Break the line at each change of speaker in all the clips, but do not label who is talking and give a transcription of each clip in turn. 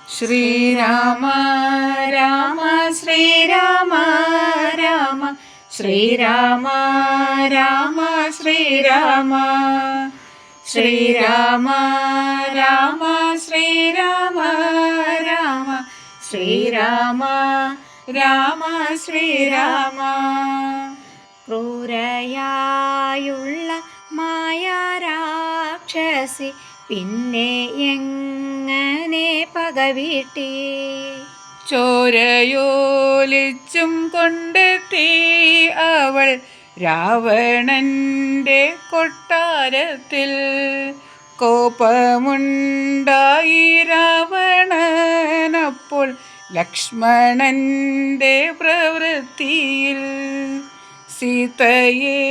ശ്രീരാമ രാമ ശ്രീരാമ രാമ ശ്രീരാമ രാമ ശ്രീരാമ ശ്രീരാമ രാമ ശ്രീരാമ രാമ ശ്രീരാമ രാമ ശ്രീരാമ. ക്രൂരയായുള്ള മായാരാക്ഷസി പിന്നെ എങ്ങനെ പകവീട്ടി? ചോരയോലിച്ചും കൊണ്ടെത്തി അവൾ രാവണന്റെ കൊട്ടാരത്തിൽ. കോപമുണ്ടായി രാവണനപ്പോൾ ലക്ഷ്മണന്റെ പ്രവൃത്തിയിൽ. സീതയെ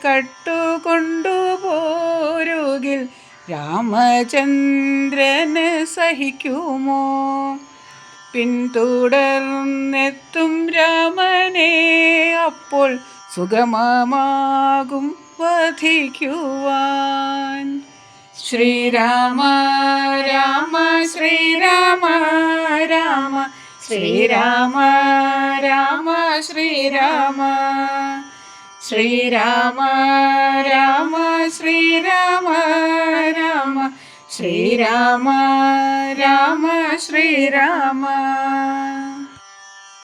കട്ടുകൊണ്ടുപോരുകിൽ രാമചന്ദ്രന് സഹിക്കുമോ? പിന്തുടർന്നെത്തും രാമനെ അപ്പോൾ സുഗമമാകും വധിക്കുവാൻ. ശ്രീരാമ രാമ ശ്രീരാമ രാമ ശ്രീരാമ രാമ ശ്രീരാമ ശ്രീരാമ രാമ ശ്രീരാമ രാമ ശ്രീരാമ രാമ ശ്രീരാമ.